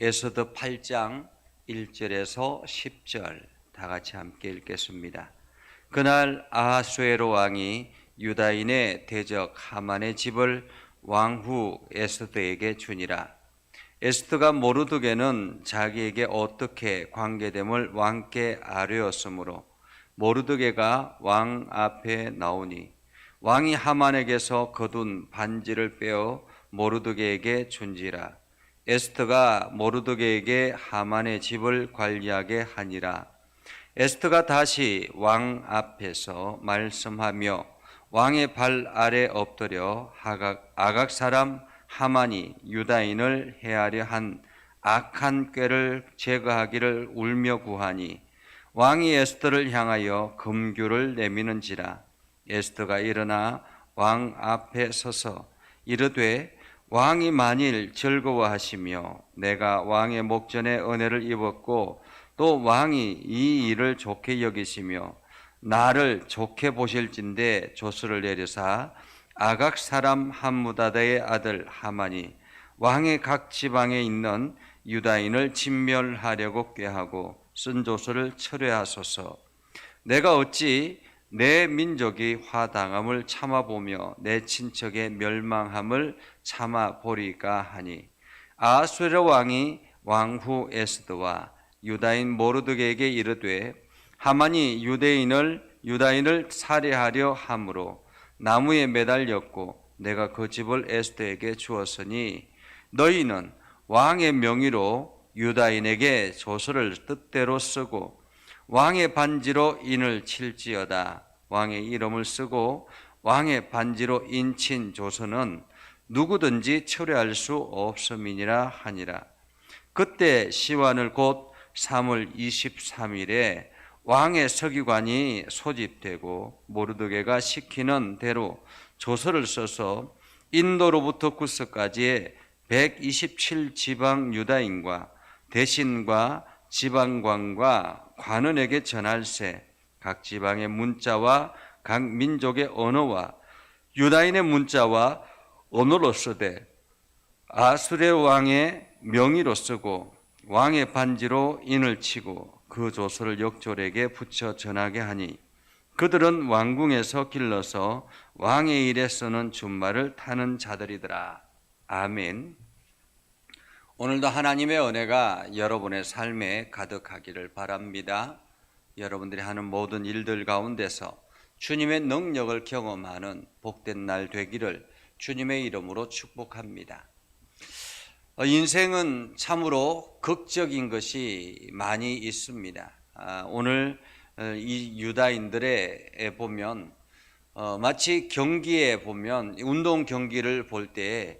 에스더 8장 1절에서 10절 다 같이 함께 읽겠습니다. 그날 아하수에로 왕이 유다인의 대적 하만의 집을 왕후 에스더에게 주니라. 에스더가 모르드게는 자기에게 어떻게 관계됨을 왕께 아뢰었으므로 모르드게가 왕 앞에 나오니 왕이 하만에게서 거둔 반지를 빼어 모르드게에게 준지라. 에스더가 모르드게에게 하만의 집을 관리하게 하니라. 에스더가 다시 왕 앞에서 말씀하며 왕의 발 아래 엎드려 아각 사람 하만이 유다인을 해하려 한 악한 꾀를 제거하기를 울며 구하니 왕이 에스더를 향하여 금규를 내미는지라. 에스더가 일어나 왕 앞에 서서 이르되 왕이 만일 즐거워하시며 내가 왕의 목전에 은혜를 입었고 또 왕이 이 일을 좋게 여기시며 나를 좋게 보실진대 조서를 내려사 아각 사람 함무다다의 아들 하만이 왕의 각 지방에 있는 유다인을 진멸하려고 꾀하고 쓴 조서를 철회하소서. 내가 어찌 내 민족이 화당함을 참아보며 내 친척의 멸망함을 참아보리까 하니 아하수에로 왕이 왕후 에스더와 유다인 모르드게에게 이르되 하만이 유다인을 살해하려 함으로 나무에 매달렸고 내가 그 집을 에스더에게 주었으니 너희는 왕의 명의로 유다인에게 조서를 뜻대로 쓰고 왕의 반지로 인을 칠지어다. 왕의 이름을 쓰고 왕의 반지로 인친 조서는 누구든지 철회할 수 없음이니라 하니라. 그때 시완을 곧 3월 23일에 왕의 서기관이 소집되고 모르드게가 시키는 대로 조서를 써서 인도로부터 구스까지의 127지방 유다인과 대신과 지방관과 관원에게 전할세. 각 지방의 문자와 각 민족의 언어와 유다인의 문자와 언어로 쓰되 아수레 왕의 명의로 쓰고 왕의 반지로 인을 치고 그 조서를 역졸에게 붙여 전하게 하니 그들은 왕궁에서 길러서 왕의 일에 쓰는 준말을 타는 자들이더라. 아멘. 오늘도 하나님의 은혜가 여러분의 삶에 가득하기를 바랍니다. 여러분들이 하는 모든 일들 가운데서 주님의 능력을 경험하는 복된 날 되기를 주님의 이름으로 축복합니다. 인생은 참으로 극적인 것이 많이 있습니다. 오늘 이 유다인들에 보면 마치 경기에 보면 운동 경기를 볼 때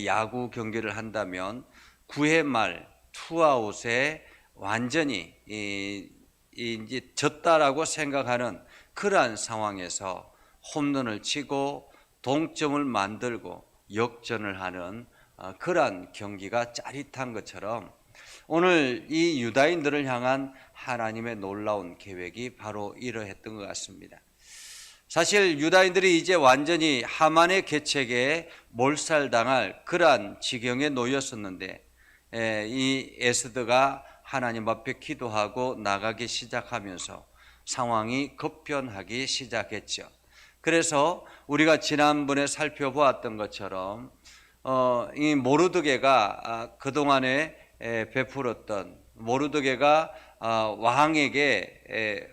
야구 경기를 한다면 9회 말 투아웃에 완전히 이제 졌다라고 생각하는 그러한 상황에서 홈런을 치고 동점을 만들고 역전을 하는 그러한 경기가 짜릿한 것처럼 오늘 이 유다인들을 향한 하나님의 놀라운 계획이 바로 이러했던 것 같습니다. 사실 유다인들이 이제 완전히 하만의 계책에 몰살당할 그러한 지경에 놓였었는데 이 에스더가 하나님 앞에 기도하고 나가기 시작하면서 상황이 급변하기 시작했죠. 그래서 우리가 지난번에 살펴보았던 것처럼 이 모르드게가 그동안에 베풀었던 모르드게가 왕에게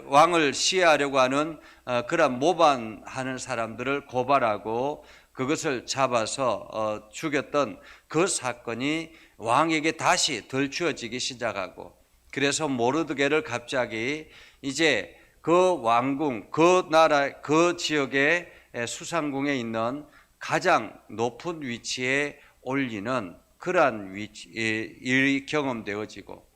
왕을 시해하려고 하는 그런 모반하는 사람들을 고발하고 그것을 잡아서 죽였던 그 사건이 왕에게 다시 덜추어지기 시작하고 그래서 모르드게를 갑자기 이제 그 왕궁, 그 나라, 그 지역의 수상궁에 있는 가장 높은 위치에 올리는 그러한 일이 경험되어지고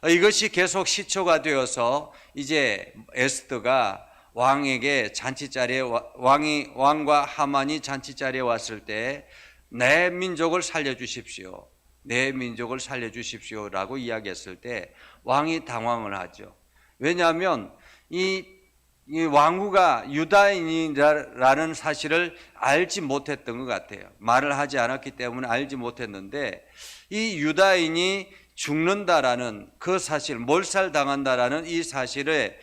이것이 계속 시초가 되어서 이제 에스더가 왕에게 잔치자리에 왕과 하만이 잔치자리에 왔을 때 내 민족을 살려주십시오. 내 민족을 살려주십시오라고 이야기했을 때 왕이 당황을 하죠. 왜냐하면 이 이 왕후가 유다인이라는 사실을 알지 못했던 것 같아요. 말을 하지 않았기 때문에 알지 못했는데, 이 유다인이 죽는다라는 그 사실, 몰살당한다라는 이 사실에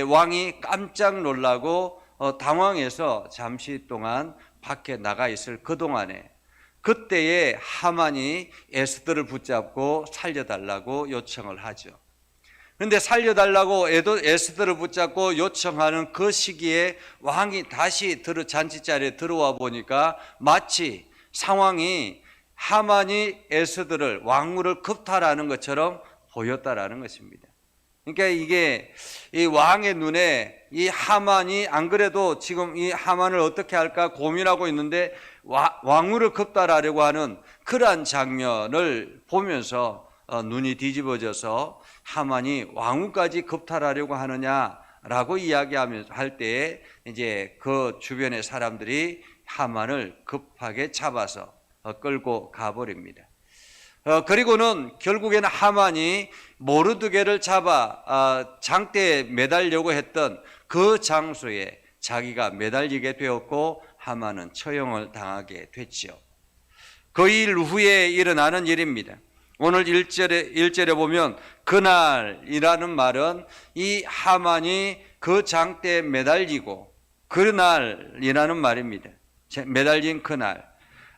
왕이 깜짝 놀라고 당황해서 잠시 동안 밖에 나가 있을 그동안에, 그때에 하만이 에스더를 붙잡고 살려달라고 요청을 하죠. 그런데 살려달라고 에스더를 붙잡고 요청하는 그 시기에 왕이 다시 잔치자리에 들어와 보니까 마치 상황이 하만이 에스더를, 왕후를 겁탈하는 것처럼 보였다라는 것입니다. 그러니까 이게 이 왕의 눈에 이 하만이, 안 그래도 지금 이 하만을 어떻게 할까 고민하고 있는데 왕후를 겁탈하려고 하는 그러한 장면을 보면서 눈이 뒤집어져서 하만이 왕후까지 겁탈하려고 하느냐라고 할 때에 이제 그 주변의 사람들이 하만을 급하게 잡아서 끌고 가버립니다. 그리고는 결국에는 하만이 모르드게를 잡아 장대에 매달려고 했던 그 장소에 자기가 매달리게 되었고 하만은 처형을 당하게 됐지요. 그 일 후에 일어나는 일입니다. 오늘 1절에 보면 그날이라는 말은 이 하만이 그 장대에 매달리고 그날이라는 말입니다. 매달린 그날,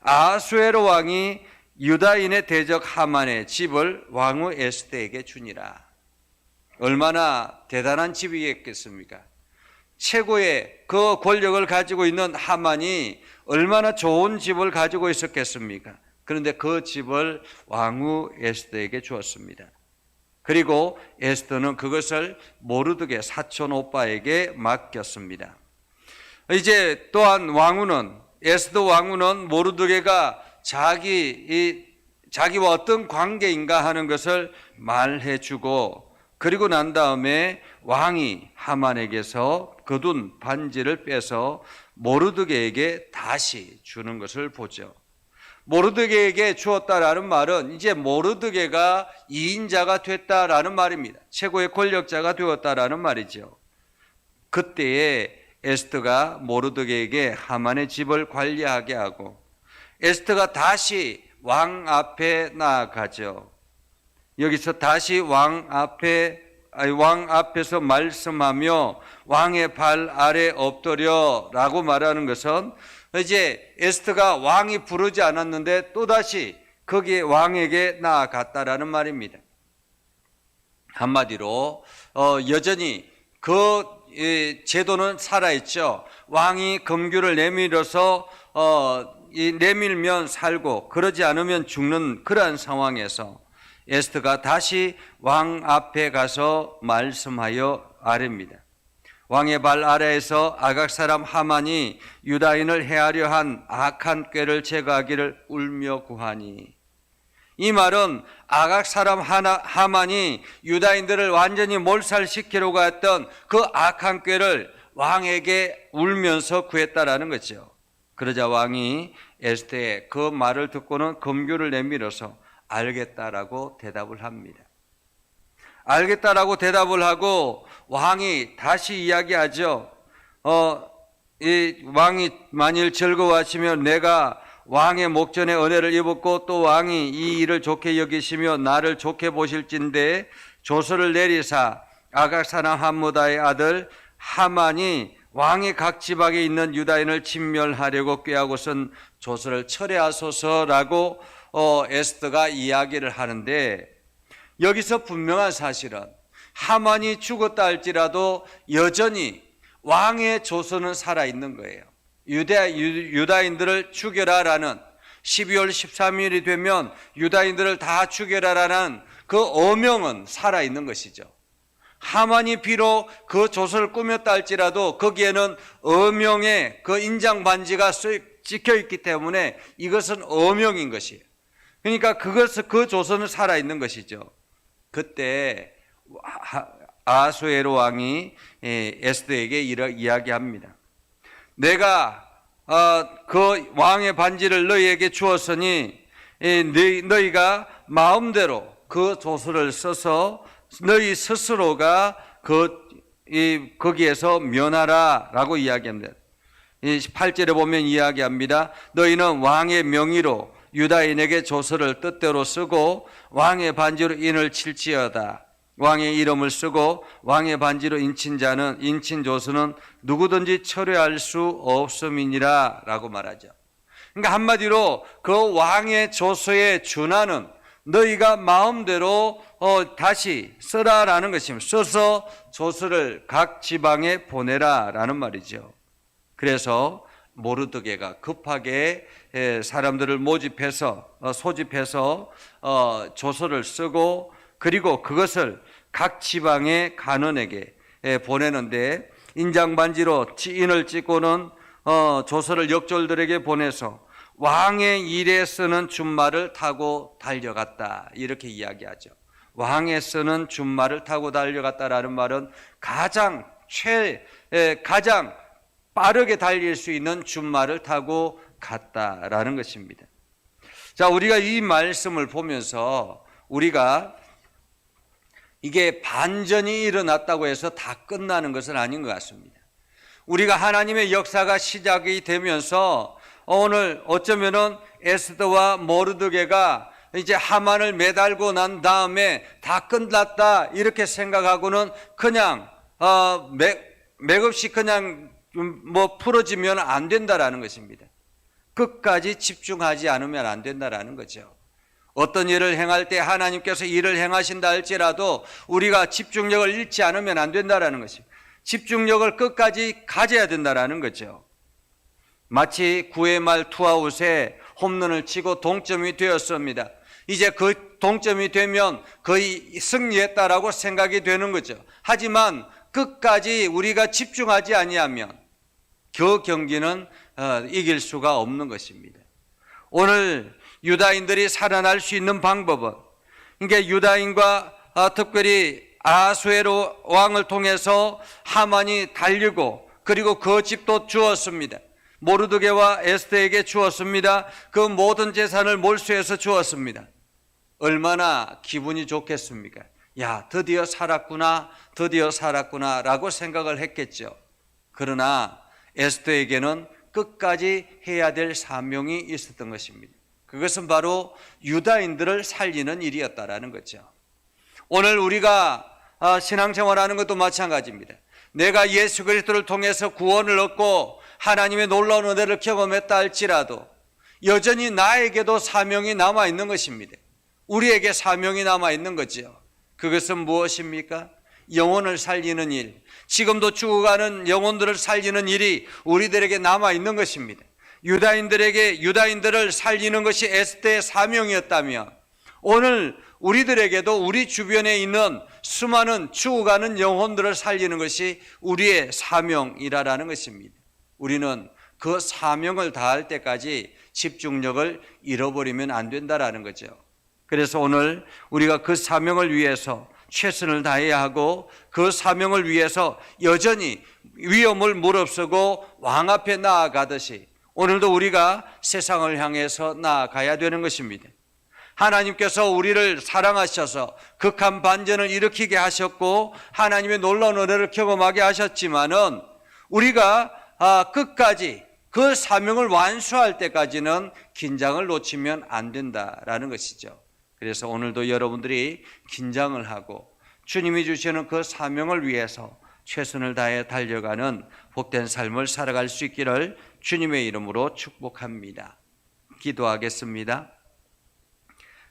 아하수에로 왕이 유다인의 대적 하만의 집을 왕후 에스더에게 주니라. 얼마나 대단한 집이겠습니까? 최고의 그 권력을 가지고 있는 하만이 얼마나 좋은 집을 가지고 있었겠습니까? 그런데 그 집을 왕후 에스더에게 주었습니다. 그리고 에스더는 그것을 모르드게 사촌 오빠에게 맡겼습니다. 이제 또한 에스더 왕후는 모르드게가 자기와 어떤 관계인가 하는 것을 말해주고, 그리고 난 다음에 왕이 하만에게서 거둔 반지를 빼서 모르드게에게 다시 주는 것을 보죠. 모르드게에게 주었다라는 말은 이제 모르드게가 2인자가 됐다라는 말입니다. 최고의 권력자가 되었다라는 말이죠. 그때에 에스더가 모르드게에게 하만의 집을 관리하게 하고 에스더가 다시 왕 앞에 나아가죠. 여기서 다시 왕 앞에서 말씀하며 왕의 발 아래 엎드려라고 말하는 것은 이제 에스더가 왕이 부르지 않았는데 또다시 거기에 왕에게 나아갔다라는 말입니다. 한마디로 여전히 그 제도는 살아있죠. 왕이 금규를 내밀어서 내밀면 살고 그러지 않으면 죽는 그러한 상황에서 에스더가 다시 왕 앞에 가서 말씀하여 아뢰입니다. 왕의 발 아래에서 아각 사람 하만이 유다인을 해하려 한 악한 꾀를 제거하기를 울며 구하니, 이 말은 아각 사람 하만이 유다인들을 완전히 몰살시키려고 했던 그 악한 꾀를 왕에게 울면서 구했다라는 거죠. 그러자 왕이 에스더의 그 말을 듣고는 금규를 내밀어서 알겠다라고 대답을 합니다. 알겠다라고 대답을 하고 왕이 다시 이야기하죠. 이 왕이 만일 즐거워하시면 내가 왕의 목전에 은혜를 입었고 또 왕이 이 일을 좋게 여기시며 나를 좋게 보실진데 조서를 내리사 아각 사람 함무다의 아들 하만이 왕의 각 지방에 있는 유다인을 진멸하려고 꾀하고선 조서를 철회하소서라고 에스더가 이야기를 하는데, 여기서 분명한 사실은 하만이 죽었다 할지라도 여전히 왕의 조서는 살아있는 거예요. 유다인들을 죽여라라는, 12월 13일이 되면 유다인들을 다 죽여라라는 그 어명은 살아있는 것이죠. 하만이 비록 그 조서를 꾸몄다 할지라도 거기에는 어명의 그 인장 반지가 찍혀 있기 때문에 이것은 어명인 것이에요. 그러니까 그 조서는 살아있는 것이죠. 그때 아하수에로 왕이 에스더에게 이야기합니다. 내가 그 왕의 반지를 너희에게 주었으니 너희가 마음대로 그 조서를 써서 너희 스스로가 그 거기에서 면하라라고 이야기합니다. 8절에 보면 이야기합니다. 너희는 왕의 명의로 유다인에게 조서를 뜻대로 쓰고 왕의 반지로 인을 칠지어다. 왕의 이름을 쓰고 왕의 반지로 인친 자는 인친 조서는 누구든지 철회할 수 없음이니라 라고 말하죠. 그러니까 한마디로 그 왕의 조서에 준하는 너희가 마음대로 다시 써라라는 것입니다. 써서 조서를 각 지방에 보내라라는 말이죠. 그래서 모르드게가 급하게 사람들을 소집해서 조서를 쓰고 그리고 그것을 각 지방의 간원에게 보내는데 인장반지로 인을 찍고는 조서를 역졸들에게 보내서 왕의 일에 쓰는 준말을 타고 달려갔다 이렇게 이야기하죠. 왕에 쓰는 준말을 타고 달려갔다라는 말은 가장 빠르게 달릴 수 있는 준말을 타고 갔다라는 것입니다. 자, 우리가 이 말씀을 보면서 우리가 이게 반전이 일어났다고 해서 다 끝나는 것은 아닌 것 같습니다. 우리가 하나님의 역사가 시작이 되면서 오늘 어쩌면은 에스더와 모르드게가 이제 하만을 매달고 난 다음에 다 끝났다 이렇게 생각하고는 그냥 맥없이 그냥 풀어지면 안 된다라는 것입니다. 끝까지 집중하지 않으면 안 된다라는 거죠. 어떤 일을 행할 때 하나님께서 일을 행하신다 할지라도 우리가 집중력을 잃지 않으면 안 된다라는 것입니다. 집중력을 끝까지 가져야 된다라는 거죠. 마치 9회 말 투아웃에 홈런을 치고 동점이 되었습니다. 이제 그 동점이 되면 거의 승리했다라고 생각이 되는 거죠. 하지만 끝까지 우리가 집중하지 아니하면 그 경기는 이길 수가 없는 것입니다. 오늘 유다인들이 살아날 수 있는 방법은 그러니까 유다인과 특별히 아하수에로 왕을 통해서 하만이 달리고 그리고 그 집도 주었습니다. 모르드게와 에스더에게 주었습니다. 그 모든 재산을 몰수해서 주었습니다. 얼마나 기분이 좋겠습니까? 야, 드디어 살았구나 라고 생각을 했겠죠. 그러나 에스더에게는 끝까지 해야 될 사명이 있었던 것입니다. 그것은 바로 유다인들을 살리는 일이었다라는 거죠. 오늘 우리가 신앙생활하는 것도 마찬가지입니다. 내가 예수 그리스도를 통해서 구원을 얻고 하나님의 놀라운 은혜를 경험했다 할지라도 여전히 나에게도 사명이 남아있는 것입니다. 우리에게 사명이 남아있는 거죠. 그것은 무엇입니까? 영혼을 살리는 일, 지금도 죽어가는 영혼들을 살리는 일이 우리들에게 남아있는 것입니다. 유다인들을 살리는 것이 에스더의 사명이었다면 오늘 우리들에게도 우리 주변에 있는 수많은 죽어가는 영혼들을 살리는 것이 우리의 사명이라는 것입니다. 우리는 그 사명을 다할 때까지 집중력을 잃어버리면 안 된다라는 거죠. 그래서 오늘 우리가 그 사명을 위해서 최선을 다해야 하고 그 사명을 위해서 여전히 위험을 무릅쓰고 왕 앞에 나아가듯이 오늘도 우리가 세상을 향해서 나아가야 되는 것입니다. 하나님께서 우리를 사랑하셔서 극한 반전을 일으키게 하셨고 하나님의 놀라운 은혜를 경험하게 하셨지만은 우리가 끝까지 그 사명을 완수할 때까지는 긴장을 놓치면 안 된다라는 것이죠. 그래서 오늘도 여러분들이 긴장을 하고 주님이 주시는 그 사명을 위해서 최선을 다해 달려가는 복된 삶을 살아갈 수 있기를 주님의 이름으로 축복합니다. 기도하겠습니다.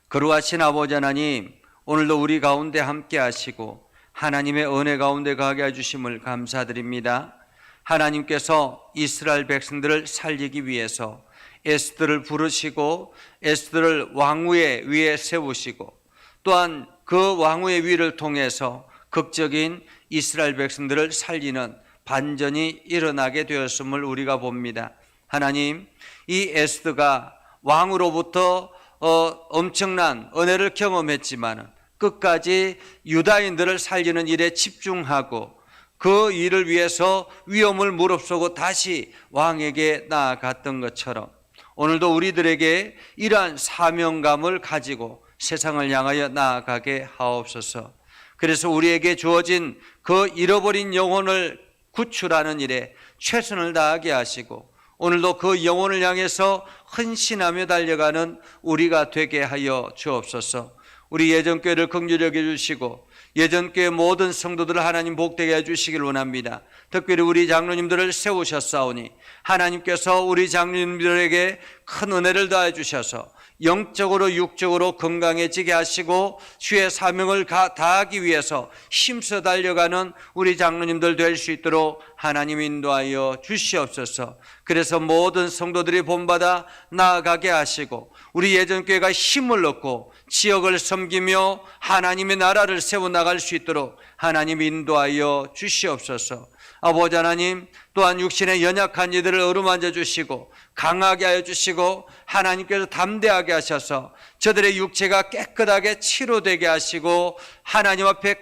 거룩하신 아버지 하나님, 오늘도 우리 가운데 함께 하시고 하나님의 은혜 가운데 가게 해주심을 감사드립니다. 하나님께서 이스라엘 백성들을 살리기 위해서 에스더를 부르시고 에스더를 왕후의 위에 세우시고 또한 그 왕후의 위를 통해서 극적인 이스라엘 백성들을 살리는 반전이 일어나게 되었음을 우리가 봅니다. 하나님, 이 에스더가 왕으로부터 엄청난 은혜를 경험했지만 끝까지 유다인들을 살리는 일에 집중하고 그 일을 위해서 위험을 무릅쓰고 다시 왕에게 나아갔던 것처럼 오늘도 우리들에게 이러한 사명감을 가지고 세상을 향하여 나아가게 하옵소서. 그래서 우리에게 주어진 그 잃어버린 영혼을 구출하는 일에 최선을 다하게 하시고 오늘도 그 영혼을 향해서 헌신하며 달려가는 우리가 되게 하여 주옵소서. 우리 예전교회를 긍휼히 여겨주시고 예전교회 모든 성도들을 하나님 복되게 해주시길 원합니다. 특별히 우리 장로님들을 세우셨사오니 하나님께서 우리 장로님들에게 큰 은혜를 더해 주셔서 영적으로 육적으로 건강해지게 하시고 주의 사명을 다하기 위해서 힘써 달려가는 우리 장로님들 될 수 있도록 하나님 인도하여 주시옵소서. 그래서 모든 성도들이 본받아 나아가게 하시고 우리 예전교회가 힘을 얻고 지역을 섬기며 하나님의 나라를 세워나갈 수 있도록 하나님 인도하여 주시옵소서. 아버지 하나님, 또한 육신의 연약한 이들을 어루만져 주시고 강하게 하여 주시고 하나님께서 담대하게 하셔서 저들의 육체가 깨끗하게 치료되게 하시고 하나님 앞에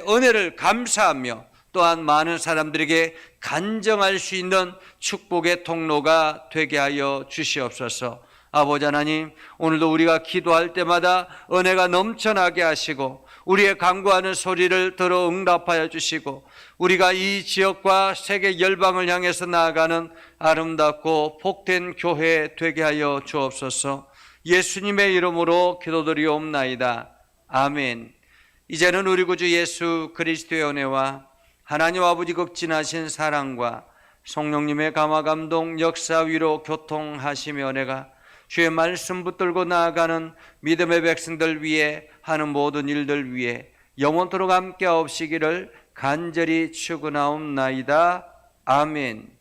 은혜를 감사하며 또한 많은 사람들에게 간증할 수 있는 축복의 통로가 되게 하여 주시옵소서. 아버지 하나님, 오늘도 우리가 기도할 때마다 은혜가 넘쳐나게 하시고 우리의 간구하는 소리를 들어 응답하여 주시고 우리가 이 지역과 세계 열방을 향해서 나아가는 아름답고 복된 교회 되게 하여 주옵소서. 예수님의 이름으로 기도드리옵나이다. 아멘. 이제는 우리 구주 예수 그리스도의 은혜와 하나님 아버지 극진하신 사랑과 성령님의 감화 감동 역사 위로 교통하시며 은혜가 주의 말씀 붙들고 나아가는 믿음의 백성들 위해 하는 모든 일들 위해 영원토록 함께 없으기를 간절히 축원하옵나이다. 아멘.